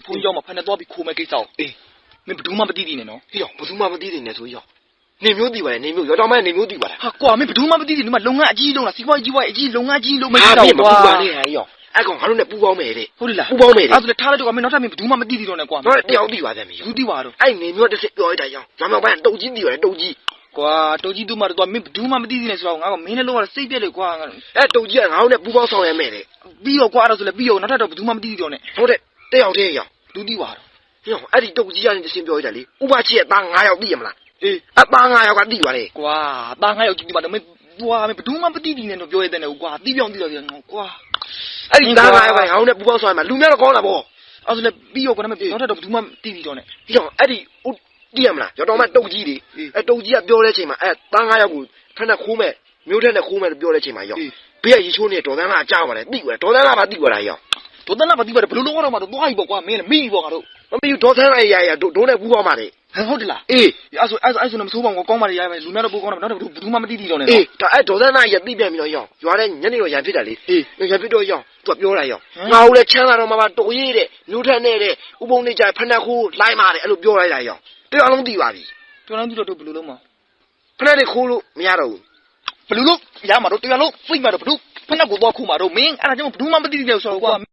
ဖုန်းကြောင့်မဖက်နဲ့တော့ပြီးခိုးမဲ့ကိစ္စကိုအေးမင်းဘယ်သူမှမသိသေးနဲ့နော်ဟေ့ရောဘယ်သူမှမသိသေးနဲ့ဆိုရောနေမျိုးသိပါတယ်နေမျိုးရောတော်မဲနေမျိုးသိပါတယ်ဟာကွာမင်းဘယ်သူမှမသိသေးဒီမှာလုပ်ငန်းအကြီးလုံးလားစီးပွားရေးကြီးပွားရေးအကြီးလုပ်ငန်းကြီးလုံးမသိတော့ကွာမပူပါနဲ့ဟဲ့ရောအဲ့ကောင်ငါတို့နဲ့ပူပေါင်းမယ်တဲ့ဟုတ်လားပူပေါင်းမယ်တဲ့အဲ့ဒါလည်းထားလိုက်တော့မင်းနောက်ထပ်မင်းဘယ်သူမှမသိသေးတော့နဲ့ကွာတော့တယောက်သိပါတယ်မင်းဘူးသိပါတော့အဲ့နေမျိုးတစ်စစ်ပြောလိုက်တာရောညောင်မြောင်ပိုင်းတုတ်ကြီးသိရတယ်တုတ်ကြီးကွာတုတ်ကြီးသူ့မှာတော့မင်းဘယ်သူမှမသိသေးနဲ့ဆိုတော့ငါကမင်းနဲ့လောက်ရစိတ်ပြက်လေကွာအဲ့တုတ်ကြီးကငါတို့နဲ့ပူပေါင်းဆောင်ရမယ်တဲ့ပြီးတော့ကွာအဲ့ဒါဆိုလည်းပြီးတော့နောက်ထပ်တော့ဘယ်သူမှမသိသေးတော့နဲ့ဟုတ်တဲ့တယောက်တည်းရောသူသိပါတော့ဟေ့ရောအဲ့ဒီတုတ်ကြီးကနေတစ်စင်ပြောလိုက်တာလေဥပချစ်ရဲ့သား9ယောက်သိရမလားအေးအသား9ယောက်ကသိပါတယ်ကွာသား9ယောက်ကြည့်ပါတော့မင်းကွာမင်းဘယ်သူမှမသိသေးနဲ့တော့ပြောရတဲ့နဲ့ကွာသိပြောင်းသိတော့ကွာအဲ့ဒီသား9ယောက်ကငါတို့နဲ့ပူပေါင်းဆောင်ရမှာလူများတော့ကောင်းတာပေါ့အဲ့ဆိုလည်းပြီးတော့ကွာမင်းနောက်ထပ်တော့ဘယ်သူမှသိသေးတော့နဲ့ဟေ့ရောအဲ့ဒီသိရမလားရောတော်မှတုတ်ကြီးလေအဲ့တုတ်ကြီးကပြောတဲ့အချိန်မှာအဲ့သား9ယောက်ကိုဖက်နဲ့ခိုးမဲ့မျိုးထက်နဲ့ခိုးမဲ့လို့ပြောတဲ့အချိန်မှာရောဘေးကရေချိုးနေဒေါ်သန်းလာကြားပါတယ်သိတယ်ဒေါ်သန်းလာပါသိပါလားရောဒေါ်သန်းလာပါသိပါတယ်ဘယ်လိုလုပ်ရတော့မှတော့သွားပြီပေါ့ကွာမင်းလည်းမိပြီပေါ့ငါတို့မမီဒေါ်သန်းလာရဒိုးနဲ့ပူပေါင်းပါတယ်ဟုတ်တယ်လားအေးအဲ့ဆိုမဆိုးပါဘူးကောင်းပါလေရမယ်လူများတော့ပိုကောင်းတယ်နောက်တော့ဘယ်သူမှမသိသေးတော့နဲ့အေးဒါအဲ့ဒေါ်သန်းလာရသိပြန်ပြီးတော့ရောရွာတဲ့ညနေတော့ရံဖြစ်တာလေအေးရံဖြစ်တော့ရောသူကပြောတာရောငါ့ကိုလည်းချမ်းသာတော့မှာပါတိုရေးတဲ့မျိုးထက်နဲ့တဲ့ဥပုံနေကြဖက်နဲ့ခိုးလိုက်ပါတယ်အဲ့လိုပြောလိုက်တာရောတရားလုံးသိပါပြီတရားလုံးသိတော့ဘယ်လိုလုပ်မှာဖက်နဲ့ခိုးလို့မရတော့ဘူးဘယ်လိုလုပ်ရမှာတော့တရားလုံးဖိတ်မှာတော့ဘယ်သူဖက်နဲ့ကိုတော့ခိုးမှာတော့မင်းအဲ့ဒါကြောင့်ဘယ်သူမှမသိသေးတယ်ဆိုတော့ကွာ